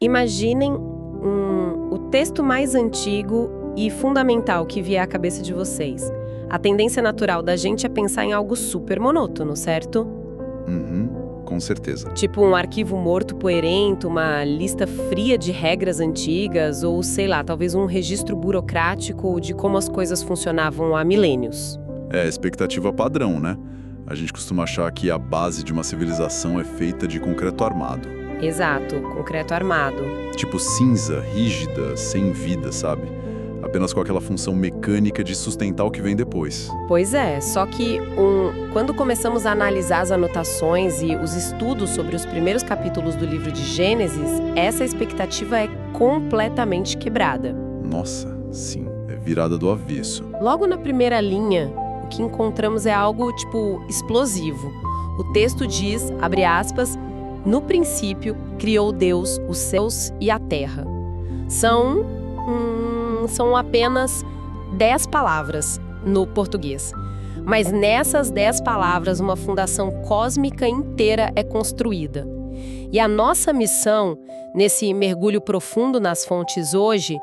Imaginem o texto mais antigo e fundamental que vier à cabeça de vocês. A tendência natural da gente é pensar em algo super monótono, certo? Com certeza. Tipo um arquivo morto poerento, uma lista fria de regras antigas ou, sei lá, talvez um registro burocrático de como as coisas funcionavam há milênios. É expectativa padrão, né? A gente costuma achar que a base de uma civilização é feita de concreto armado. Exato, concreto armado. Tipo cinza, rígida, sem vida, sabe? Apenas com aquela função mecânica de sustentar o que vem depois. Pois é, só que quando começamos a analisar as anotações e os estudos sobre os primeiros capítulos do livro de Gênesis, essa expectativa é completamente quebrada. Nossa, sim, é virada do avesso. Logo na primeira linha, o que encontramos é algo, explosivo. O texto diz, abre aspas, no princípio criou Deus os céus e a terra. São apenas 10 palavras no português. Mas nessas 10 palavras, uma fundação cósmica inteira é construída. E a nossa missão, nesse mergulho profundo nas fontes hoje,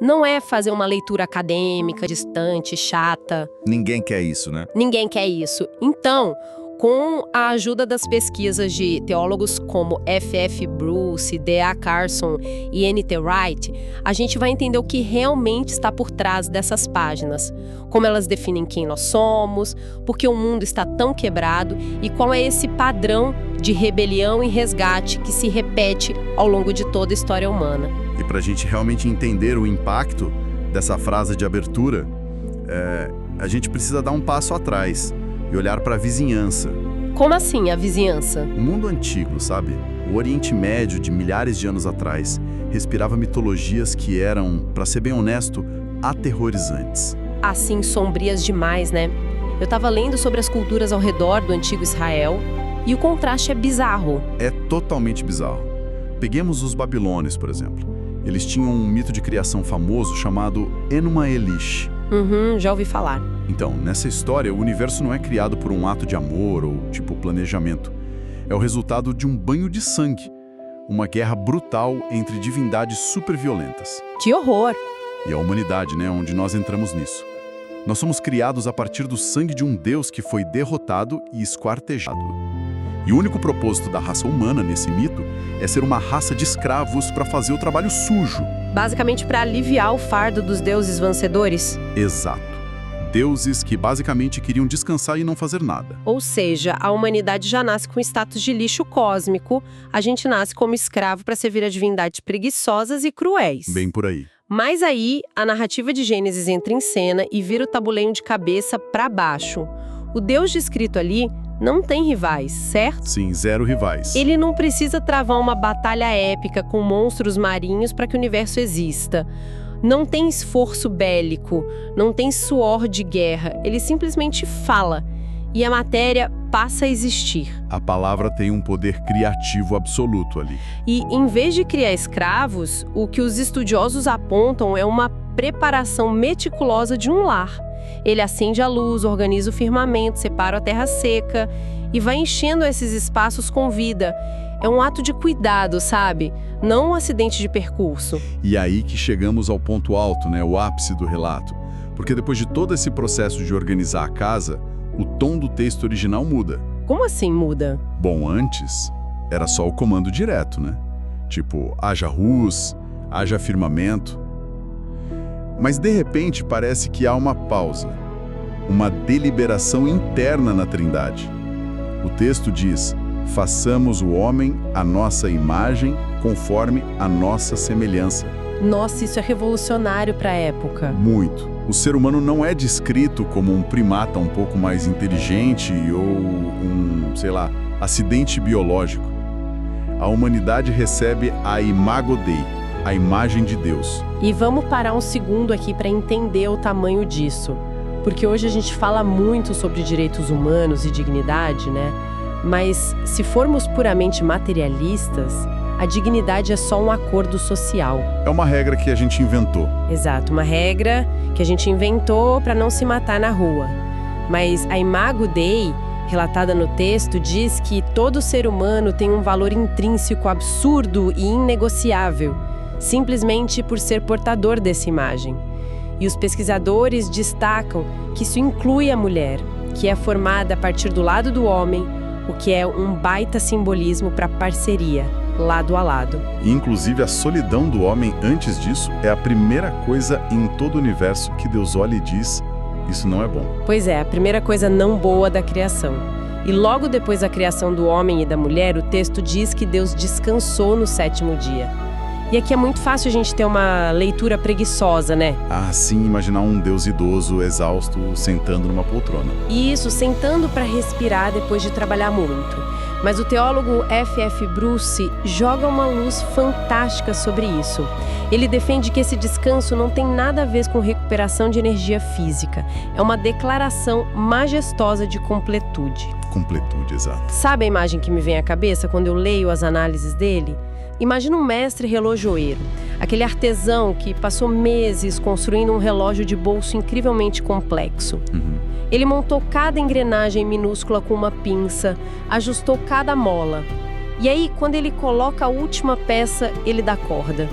não é fazer uma leitura acadêmica, distante, chata. Ninguém quer isso, né? Ninguém quer isso. Então, com a ajuda das pesquisas de teólogos como F.F. Bruce, D.A. Carson e N.T. Wright, a gente vai entender o que realmente está por trás dessas páginas, como elas definem quem nós somos, por que o mundo está tão quebrado e qual é esse padrão de rebelião e resgate que se repete ao longo de toda a história humana. E para a gente realmente entender o impacto dessa frase de abertura, a gente precisa dar um passo atrás e olhar para a vizinhança. Como assim, a vizinhança? O mundo antigo, sabe? O Oriente Médio, de milhares de anos atrás, respirava mitologias que eram, para ser bem honesto, aterrorizantes. Assim, sombrias demais, né? Eu estava lendo sobre as culturas ao redor do antigo Israel e o contraste é bizarro. É totalmente bizarro. Peguemos os babilônios, por exemplo. Eles tinham um mito de criação famoso chamado Enuma Elish. Já ouvi falar. Então, nessa história, o universo não é criado por um ato de amor ou, planejamento. É o resultado de um banho de sangue. Uma guerra brutal entre divindades superviolentas. Que horror! E a humanidade, né, onde nós entramos nisso. Nós somos criados a partir do sangue de um Deus que foi derrotado e esquartejado. E o único propósito da raça humana nesse mito é ser uma raça de escravos para fazer o trabalho sujo. Basicamente para aliviar o fardo dos deuses vencedores? Exato. Deuses que basicamente queriam descansar e não fazer nada. Ou seja, a humanidade já nasce com status de lixo cósmico, a gente nasce como escravo para servir a divindades preguiçosas e cruéis. Bem por aí. Mas aí, a narrativa de Gênesis entra em cena e vira o tabuleiro de cabeça para baixo. O Deus descrito ali não tem rivais, certo? Sim, zero rivais. Ele não precisa travar uma batalha épica com monstros marinhos para que o universo exista. Não tem esforço bélico, não tem suor de guerra. Ele simplesmente fala e a matéria passa a existir. A palavra tem um poder criativo absoluto ali. E, em vez de criar escravos, o que os estudiosos apontam é uma preparação meticulosa de um lar. Ele acende a luz, organiza o firmamento, separa a terra seca e vai enchendo esses espaços com vida. É um ato de cuidado, sabe? Não um acidente de percurso. E aí que chegamos ao ponto alto, né? O ápice do relato. Porque depois de todo esse processo de organizar a casa, o tom do texto original muda. Como assim muda? Bom, antes era só o comando direto, né? Tipo, haja luz, haja firmamento. Mas de repente parece que há uma pausa, uma deliberação interna na Trindade. O texto diz: façamos o homem à nossa imagem, conforme a nossa semelhança. Nossa, isso é revolucionário para a época. Muito. O ser humano não é descrito como um primata um pouco mais inteligente ou um, acidente biológico. A humanidade recebe a imago Dei, a imagem de Deus. E vamos parar um segundo aqui para entender o tamanho disso. Porque hoje a gente fala muito sobre direitos humanos e dignidade, né? Mas se formos puramente materialistas, a dignidade é só um acordo social. É uma regra que a gente inventou. Exato, uma regra que a gente inventou para não se matar na rua. Mas a imago Dei relatada no texto, diz que todo ser humano tem um valor intrínseco absurdo e inegociável, simplesmente por ser portador dessa imagem. E os pesquisadores destacam que isso inclui a mulher, que é formada a partir do lado do homem, o que é um baita simbolismo para parceria, lado a lado. E, inclusive, a solidão do homem antes disso é a primeira coisa em todo o universo que Deus olha e diz: isso não é bom. Pois é, a primeira coisa não boa da criação. E logo depois da criação do homem e da mulher, o texto diz que Deus descansou no 7º dia. E aqui é muito fácil a gente ter uma leitura preguiçosa, né? Ah, sim, imaginar um Deus idoso, exausto, sentando numa poltrona. Isso, sentando para respirar depois de trabalhar muito. Mas o teólogo F.F. Bruce joga uma luz fantástica sobre isso. Ele defende que esse descanso não tem nada a ver com recuperação de energia física. É uma declaração majestosa de completude. Completude, exato. Sabe a imagem que me vem à cabeça quando eu leio as análises dele? Imagina um mestre relojoeiro, aquele artesão que passou meses construindo um relógio de bolso incrivelmente complexo. Ele montou cada engrenagem minúscula com uma pinça, ajustou cada mola. E aí, quando ele coloca a última peça, ele dá corda.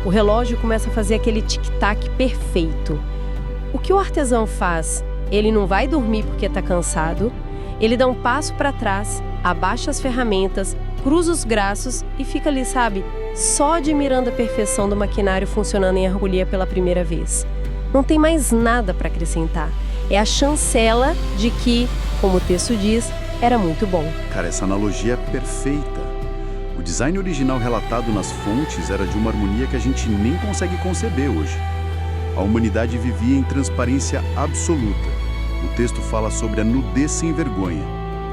O relógio começa a fazer aquele tic-tac perfeito. O que o artesão faz? Ele não vai dormir porque está cansado. Ele dá um passo para trás, abaixa as ferramentas, cruza os braços e fica ali, sabe, só admirando a perfeição do maquinário funcionando em harmonia pela primeira vez. Não tem mais nada para acrescentar. É a chancela de que, como o texto diz, era muito bom. Cara, essa analogia é perfeita. O design original relatado nas fontes era de uma harmonia que a gente nem consegue conceber hoje. A humanidade vivia em transparência absoluta. O texto fala sobre a nudez sem vergonha,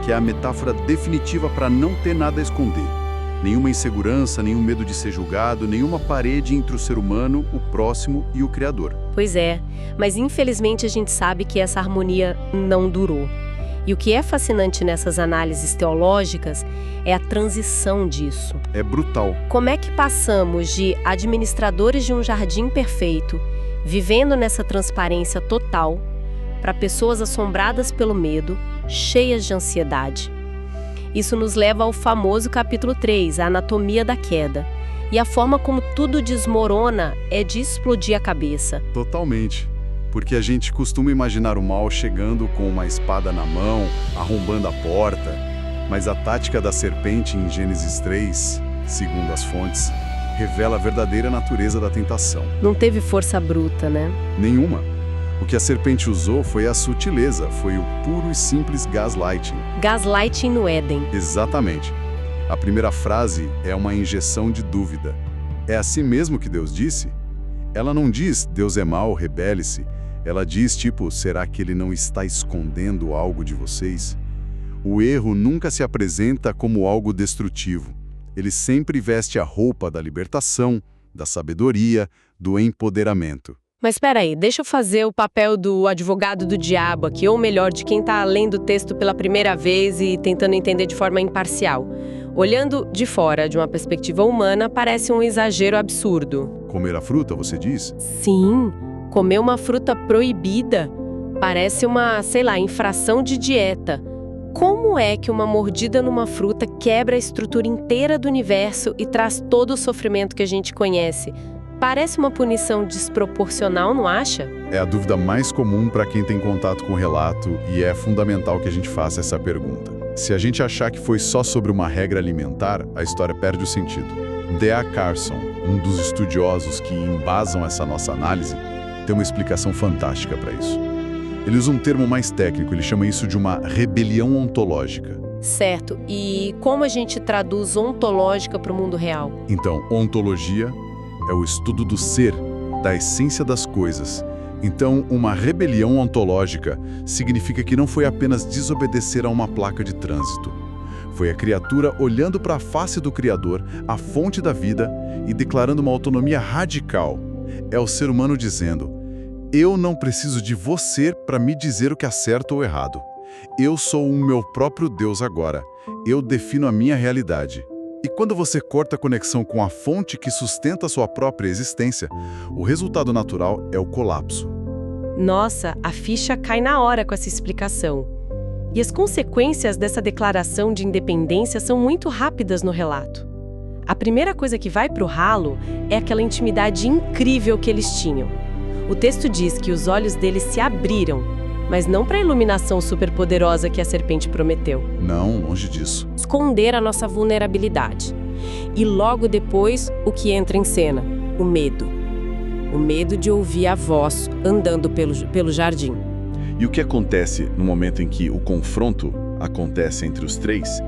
que é a metáfora definitiva para não ter nada a esconder. Nenhuma insegurança, nenhum medo de ser julgado, nenhuma parede entre o ser humano, o próximo e o Criador. Pois é, mas infelizmente a gente sabe que essa harmonia não durou. E o que é fascinante nessas análises teológicas é a transição disso. É brutal. Como é que passamos de administradores de um jardim perfeito, vivendo nessa transparência total, para pessoas assombradas pelo medo, cheias de ansiedade? Isso nos leva ao famoso capítulo 3, a anatomia da queda. E a forma como tudo desmorona é de explodir a cabeça. Totalmente. Porque a gente costuma imaginar o mal chegando com uma espada na mão, arrombando a porta. Mas a tática da serpente em Gênesis 3, segundo as fontes, revela a verdadeira natureza da tentação. Não teve força bruta, né? Nenhuma. O que a serpente usou foi a sutileza, foi o puro e simples gaslighting. Gaslighting no Éden. Exatamente. A primeira frase é uma injeção de dúvida. É assim mesmo que Deus disse? Ela não diz, Deus é mau, rebele-se. Ela diz, tipo, será que ele não está escondendo algo de vocês? O erro nunca se apresenta como algo destrutivo. Ele sempre veste a roupa da libertação, da sabedoria, do empoderamento. Mas espera aí, deixa eu fazer o papel do advogado do diabo aqui, ou melhor, de quem está lendo o texto pela primeira vez e tentando entender de forma imparcial. Olhando de fora, de uma perspectiva humana, parece um exagero absurdo. Comer a fruta, você diz? Sim, comer uma fruta proibida parece uma, sei lá, infração de dieta. Como é que uma mordida numa fruta quebra a estrutura inteira do universo e traz todo o sofrimento que a gente conhece? Parece uma punição desproporcional, não acha? É a dúvida mais comum para quem tem contato com o relato e é fundamental que a gente faça essa pergunta. Se a gente achar que foi só sobre uma regra alimentar, a história perde o sentido. D.A. Carson, um dos estudiosos que embasam essa nossa análise, tem uma explicação fantástica para isso. Ele usa um termo mais técnico, ele chama isso de uma rebelião ontológica. Certo, e como a gente traduz ontológica para o mundo real? Então, ontologia é o estudo do ser, da essência das coisas. Então, uma rebelião ontológica significa que não foi apenas desobedecer a uma placa de trânsito. Foi a criatura olhando para a face do Criador, a fonte da vida, e declarando uma autonomia radical. É o ser humano dizendo, eu não preciso de você para me dizer o que é certo ou errado. Eu sou o meu próprio Deus agora. Eu defino a minha realidade. E quando você corta a conexão com a fonte que sustenta a sua própria existência, o resultado natural é o colapso. Nossa, a ficha cai na hora com essa explicação. E as consequências dessa declaração de independência são muito rápidas no relato. A primeira coisa que vai pro ralo é aquela intimidade incrível que eles tinham. O texto diz que os olhos deles se abriram, mas não para a iluminação superpoderosa que a serpente prometeu. Não, longe disso. Esconder a nossa vulnerabilidade. E logo depois, o que entra em cena? O medo. O medo de ouvir a voz andando pelo jardim. E o que acontece no momento em que o confronto acontece entre os três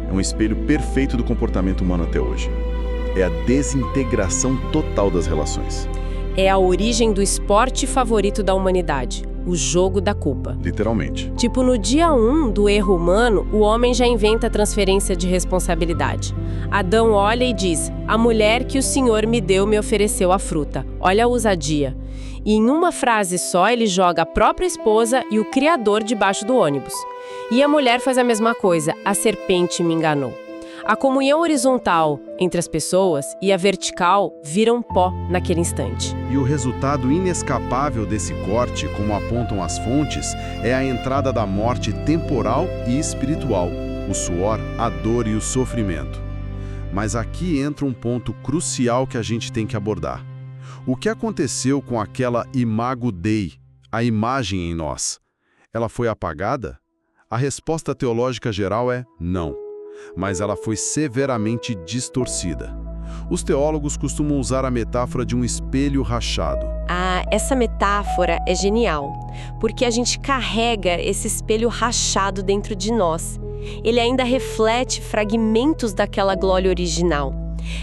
é um espelho perfeito do comportamento humano até hoje. É a desintegração total das relações. É a origem do esporte favorito da humanidade, o jogo da culpa. Literalmente. Tipo, no dia 1 do erro humano, o homem já inventa a transferência de responsabilidade. Adão olha e diz: a mulher que o Senhor me deu me ofereceu a fruta. Olha a ousadia. E em uma frase só, ele joga a própria esposa e o Criador debaixo do ônibus. E a mulher faz a mesma coisa: a serpente me enganou. A comunhão horizontal entre as pessoas e a vertical viram pó naquele instante. E o resultado inescapável desse corte, como apontam as fontes, é a entrada da morte temporal e espiritual, o suor, a dor e o sofrimento. Mas aqui entra um ponto crucial que a gente tem que abordar. O que aconteceu com aquela imago Dei, a imagem em nós? Ela foi apagada? A resposta teológica geral é não, mas ela foi severamente distorcida. Os teólogos costumam usar a metáfora de um espelho rachado. Ah, essa metáfora é genial, porque a gente carrega esse espelho rachado dentro de nós. Ele ainda reflete fragmentos daquela glória original.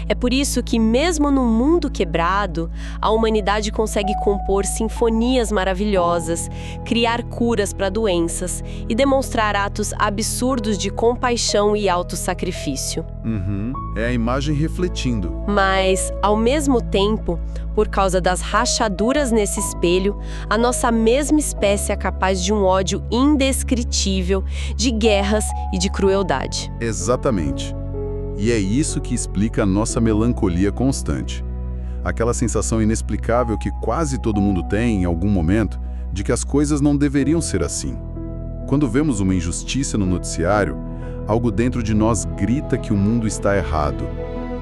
É por isso que, mesmo no mundo quebrado, a humanidade consegue compor sinfonias maravilhosas, criar curas para doenças e demonstrar atos absurdos de compaixão e autossacrifício. É a imagem refletindo. Mas, ao mesmo tempo, por causa das rachaduras nesse espelho, a nossa mesma espécie é capaz de um ódio indescritível, de guerras e de crueldade. Exatamente. E é isso que explica a nossa melancolia constante. Aquela sensação inexplicável que quase todo mundo tem em algum momento de que as coisas não deveriam ser assim. Quando vemos uma injustiça no noticiário, algo dentro de nós grita que o mundo está errado.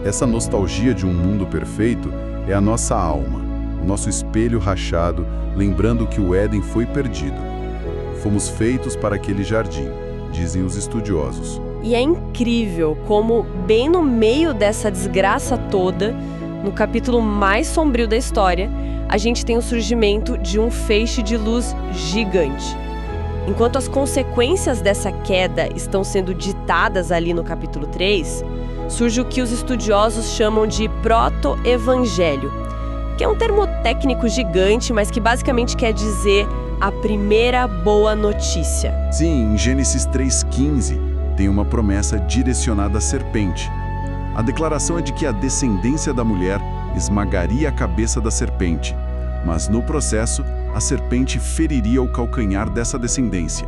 Essa nostalgia de um mundo perfeito é a nossa alma, o nosso espelho rachado, lembrando que o Éden foi perdido. Fomos feitos para aquele jardim, dizem os estudiosos. E é incrível como, bem no meio dessa desgraça toda, no capítulo mais sombrio da história, a gente tem o surgimento de um feixe de luz gigante. Enquanto as consequências dessa queda estão sendo ditadas ali no capítulo 3, surge o que os estudiosos chamam de proto-evangelho, que é um termo técnico gigante, mas que basicamente quer dizer a primeira boa notícia. Sim, em Gênesis 3,15, tem uma promessa direcionada à serpente. A declaração é de que a descendência da mulher esmagaria a cabeça da serpente, mas no processo, a serpente feriria o calcanhar dessa descendência.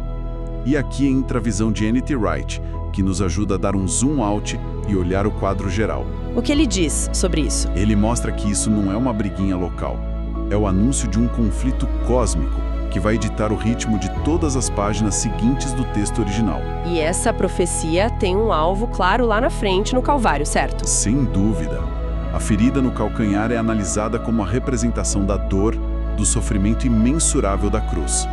E aqui entra a visão de N.T. Wright, que nos ajuda a dar um zoom out e olhar o quadro geral. O que ele diz sobre isso? Ele mostra que isso não é uma briguinha local. É o anúncio de um conflito cósmico que vai ditar o ritmo de todas as páginas seguintes do texto original. E essa profecia tem um alvo claro lá na frente, no Calvário, certo? Sem dúvida. A ferida no calcanhar é analisada como a representação da dor, do sofrimento imensurável da cruz.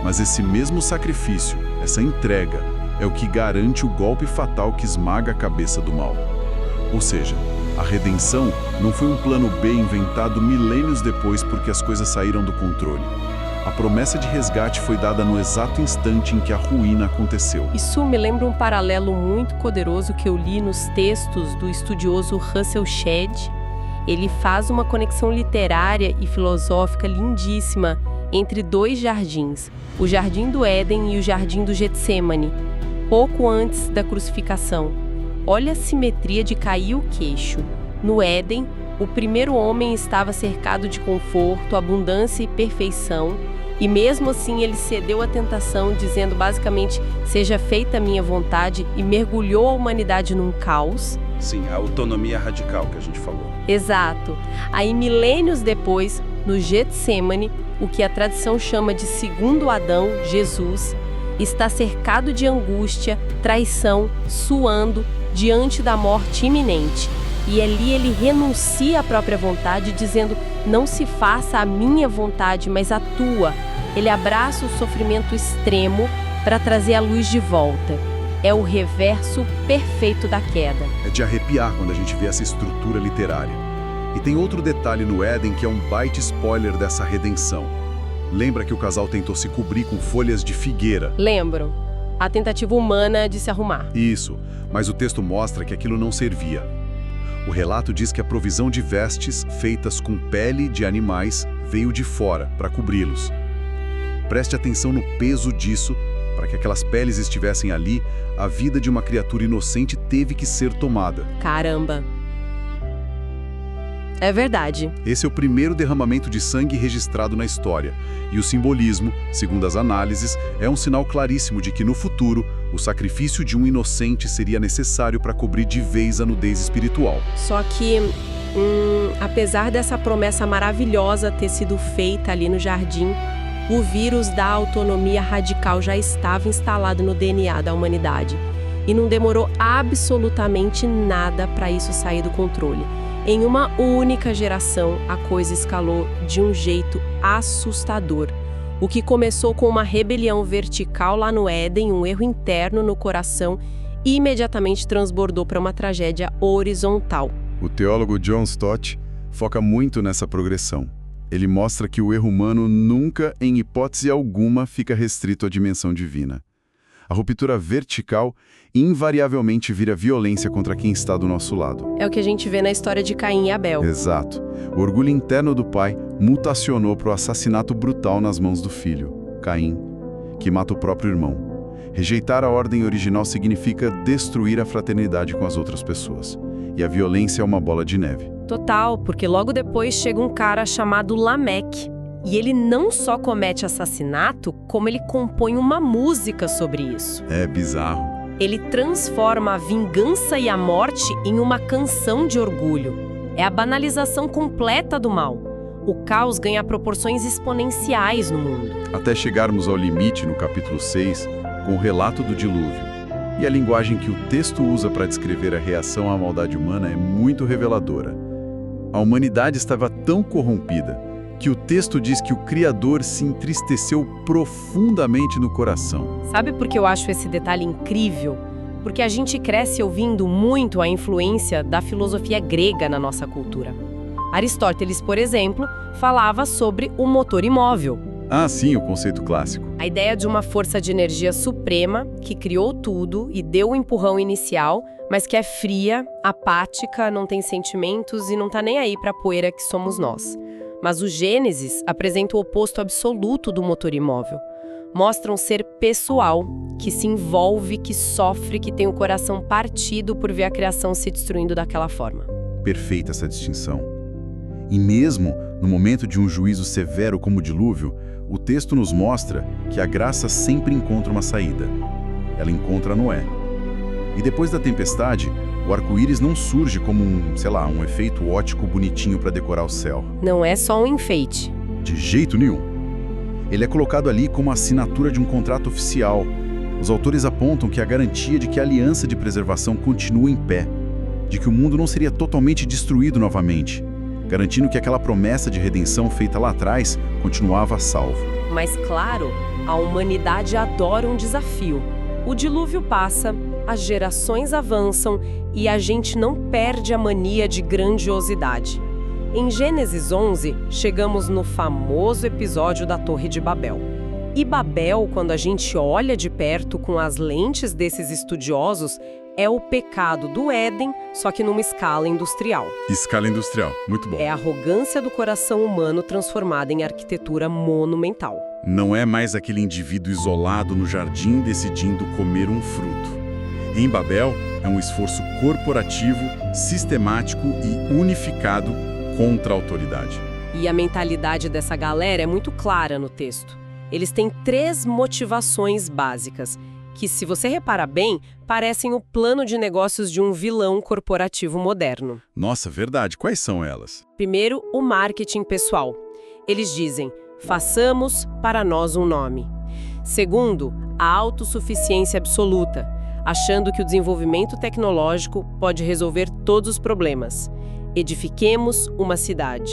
Mas esse mesmo sacrifício, essa entrega, é o que garante o golpe fatal que esmaga a cabeça do mal. Ou seja, a redenção não foi um plano B inventado milênios depois porque as coisas saíram do controle. A promessa de resgate foi dada no exato instante em que a ruína aconteceu. Isso me lembra um paralelo muito poderoso que eu li nos textos do estudioso Russell Shedd. Ele faz uma conexão literária e filosófica lindíssima entre dois jardins, o Jardim do Éden e o Jardim do Getsêmani, pouco antes da crucificação. Olha a simetria de cair o queixo. No Éden, o primeiro homem estava cercado de conforto, abundância e perfeição, e mesmo assim ele cedeu à tentação, dizendo basicamente, seja feita a minha vontade, e mergulhou a humanidade num caos. Sim, a autonomia radical que a gente falou. Exato. Aí, milênios depois, no Getsêmani, o que a tradição chama de segundo Adão, Jesus, Está cercado de angústia, traição, suando, diante da morte iminente. E ali ele renuncia à própria vontade, dizendo: não se faça a minha vontade, mas a tua. Ele abraça o sofrimento extremo para trazer a luz de volta. É o reverso perfeito da queda. É de arrepiar quando a gente vê essa estrutura literária. E tem outro detalhe no Éden que é um baita spoiler dessa redenção. Lembra que o casal tentou se cobrir com folhas de figueira? Lembram? A tentativa humana de se arrumar. Isso, mas o texto mostra que aquilo não servia. O relato diz que a provisão de vestes feitas com pele de animais veio de fora para cobri-los. Preste atenção no peso disso. Para que aquelas peles estivessem ali, a vida de uma criatura inocente teve que ser tomada. Caramba! É verdade. Esse é o primeiro derramamento de sangue registrado na história. E o simbolismo, segundo as análises, é um sinal claríssimo de que no futuro, o sacrifício de um inocente seria necessário para cobrir de vez a nudez espiritual. Só que, apesar dessa promessa maravilhosa ter sido feita ali no jardim, o vírus da autonomia radical já estava instalado no DNA da humanidade. E não demorou absolutamente nada para isso sair do controle. Em uma única geração, a coisa escalou de um jeito assustador. O que começou com uma rebelião vertical lá no Éden, um erro interno no coração, imediatamente transbordou para uma tragédia horizontal. O teólogo John Stott foca muito nessa progressão. Ele mostra que o erro humano nunca, em hipótese alguma, fica restrito à dimensão divina. A ruptura vertical invariavelmente vira violência contra quem está do nosso lado. É o que a gente vê na história de Caim e Abel. Exato. O orgulho interno do pai mutacionou para o assassinato brutal nas mãos do filho, Caim, que mata o próprio irmão. Rejeitar a ordem original significa destruir a fraternidade com as outras pessoas. E a violência é uma bola de neve. Total, porque logo depois chega um cara chamado Lameque. E ele não só comete assassinato, como ele compõe uma música sobre isso. É bizarro. Ele transforma a vingança e a morte em uma canção de orgulho. É a banalização completa do mal. O caos ganha proporções exponenciais no mundo. Até chegarmos ao limite no capítulo 6, com o relato do dilúvio. E a linguagem que o texto usa para descrever a reação à maldade humana é muito reveladora. A humanidade estava tão corrompida que o texto diz que o Criador se entristeceu profundamente no coração. Sabe por que eu acho esse detalhe incrível? Porque a gente cresce ouvindo muito a influência da filosofia grega na nossa cultura. Aristóteles, por exemplo, falava sobre o motor imóvel. Ah, sim, o conceito clássico. A ideia de uma força de energia suprema que criou tudo e deu o empurrão inicial, mas que é fria, apática, não tem sentimentos e não tá nem aí para a poeira que somos nós. Mas o Gênesis apresenta o oposto absoluto do motor imóvel. Mostra um ser pessoal, que se envolve, que sofre, que tem o coração partido por ver a criação se destruindo daquela forma. Perfeita essa distinção. E mesmo no momento de um juízo severo como o dilúvio, o texto nos mostra que a graça sempre encontra uma saída. Ela encontra Noé. E depois da tempestade, o arco-íris não surge como um efeito óptico bonitinho para decorar o céu. Não é só um enfeite. De jeito nenhum. Ele é colocado ali como a assinatura de um contrato oficial. Os autores apontam que a garantia de que a aliança de preservação continua em pé, de que o mundo não seria totalmente destruído novamente, garantindo que aquela promessa de redenção feita lá atrás continuava a salvo. Mas claro, a humanidade adora um desafio. O dilúvio passa, as gerações avançam e a gente não perde a mania de grandiosidade. Em Gênesis 11, chegamos no famoso episódio da Torre de Babel. E Babel, quando a gente olha de perto com as lentes desses estudiosos, é o pecado do Éden, só que numa escala industrial. Escala industrial, muito bom. É a arrogância do coração humano transformada em arquitetura monumental. Não é mais aquele indivíduo isolado no jardim decidindo comer um fruto. Em Babel, é um esforço corporativo, sistemático e unificado contra a autoridade. E a mentalidade dessa galera é muito clara no texto. Eles têm 3 motivações básicas, que, se você repara bem, parecem o plano de negócios de um vilão corporativo moderno. Nossa, verdade. Quais são elas? Primeiro, o marketing pessoal. Eles dizem: façamos para nós um nome. Segundo, a autossuficiência absoluta, achando que o desenvolvimento tecnológico pode resolver todos os problemas. Edifiquemos uma cidade.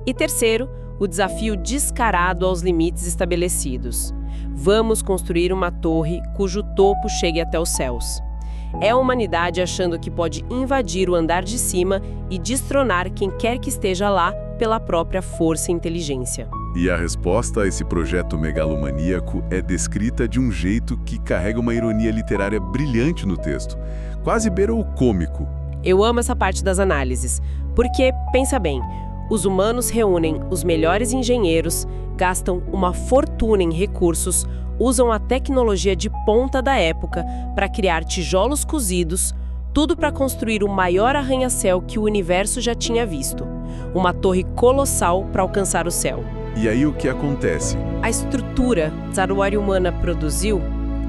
E terceiro, o desafio descarado aos limites estabelecidos. Vamos construir uma torre cujo topo chegue até os céus. É a humanidade achando que pode invadir o andar de cima e destronar quem quer que esteja lá pela própria força e inteligência. E a resposta a esse projeto megalomaníaco é descrita de um jeito que carrega uma ironia literária brilhante no texto. Quase beira o cômico. Eu amo essa parte das análises, porque, pensa bem, os humanos reúnem os melhores engenheiros, gastam uma fortuna em recursos, usam a tecnologia de ponta da época para criar tijolos cozidos, tudo para construir o maior arranha-céu que o universo já tinha visto. Uma torre colossal para alcançar o céu. E aí o que acontece? A estrutura que a Saruari humana produziu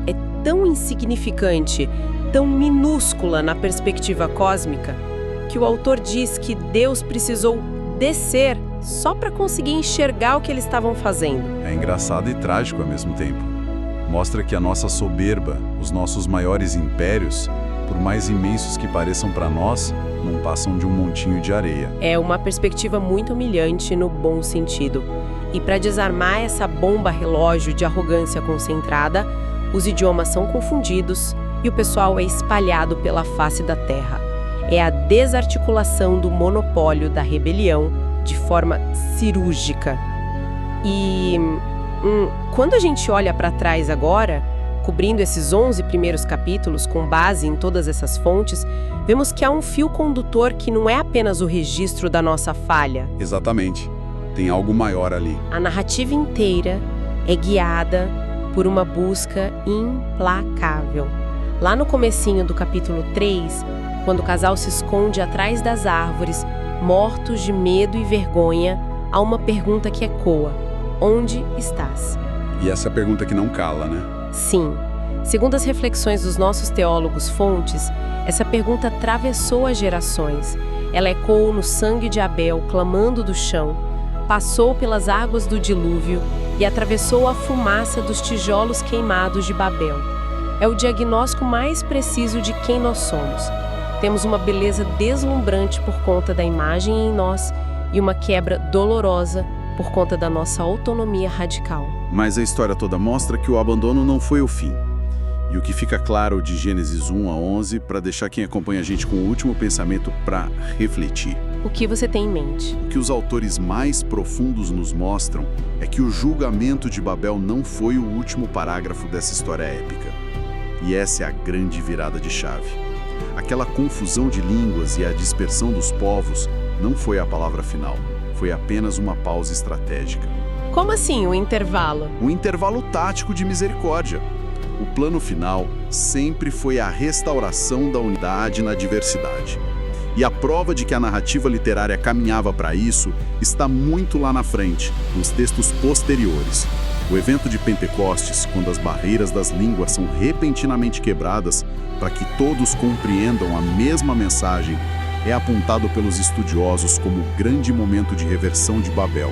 é tão insignificante, tão minúscula na perspectiva cósmica, que o autor diz que Deus precisou descer só para conseguir enxergar o que eles estavam fazendo. É engraçado e trágico ao mesmo tempo. Mostra que a nossa soberba, os nossos maiores impérios, por mais imensos que pareçam para nós, não passam de um montinho de areia. É uma perspectiva muito humilhante no bom sentido. E para desarmar essa bomba relógio de arrogância concentrada, os idiomas são confundidos e o pessoal é espalhado pela face da terra. É a desarticulação do monopólio da rebelião de forma cirúrgica. E quando a gente olha para trás agora, cobrindo esses 11 primeiros capítulos com base em todas essas fontes, vemos que há um fio condutor que não é apenas o registro da nossa falha. Exatamente. Tem algo maior ali. A narrativa inteira é guiada por uma busca implacável. Lá no comecinho do capítulo 3, quando o casal se esconde atrás das árvores, mortos de medo e vergonha, há uma pergunta que ecoa: onde estás? E essa pergunta que não cala, né? Sim. Segundo as reflexões dos nossos teólogos fontes, essa pergunta atravessou as gerações. Ela ecoou no sangue de Abel, clamando do chão, passou pelas águas do dilúvio e atravessou a fumaça dos tijolos queimados de Babel. É o diagnóstico mais preciso de quem nós somos. Temos uma beleza deslumbrante por conta da imagem em nós e uma quebra dolorosa por conta da nossa autonomia radical. Mas a história toda mostra que o abandono não foi o fim. E o que fica claro de Gênesis 1 a 11, para deixar quem acompanha a gente com o último pensamento para refletir. O que você tem em mente? O que os autores mais profundos nos mostram é que o julgamento de Babel não foi o último parágrafo dessa história épica. E essa é a grande virada de chave. Aquela confusão de línguas e a dispersão dos povos não foi a palavra final. Foi apenas uma pausa estratégica. Como assim, um intervalo? Um intervalo tático de misericórdia. O plano final sempre foi a restauração da unidade na diversidade. E a prova de que a narrativa literária caminhava para isso está muito lá na frente, nos textos posteriores. O evento de Pentecostes, quando as barreiras das línguas são repentinamente quebradas para que todos compreendam a mesma mensagem, é apontado pelos estudiosos como o grande momento de reversão de Babel.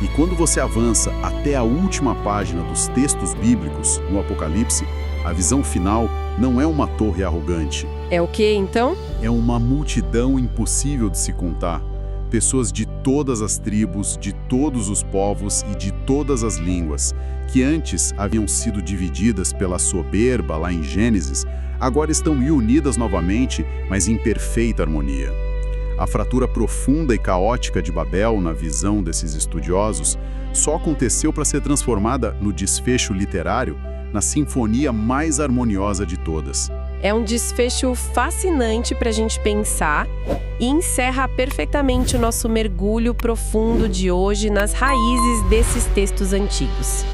E quando você avança até a última página dos textos bíblicos, no Apocalipse, a visão final não é uma torre arrogante. É o que, então? É uma multidão impossível de se contar. Pessoas de todas as tribos, de todos os povos e de todas as línguas, que antes haviam sido divididas pela soberba lá em Gênesis, agora estão unidas novamente, mas em perfeita harmonia. A fratura profunda e caótica de Babel, na visão desses estudiosos, só aconteceu para ser transformada no desfecho literário, na sinfonia mais harmoniosa de todas. É um desfecho fascinante para a gente pensar e encerra perfeitamente o nosso mergulho profundo de hoje nas raízes desses textos antigos.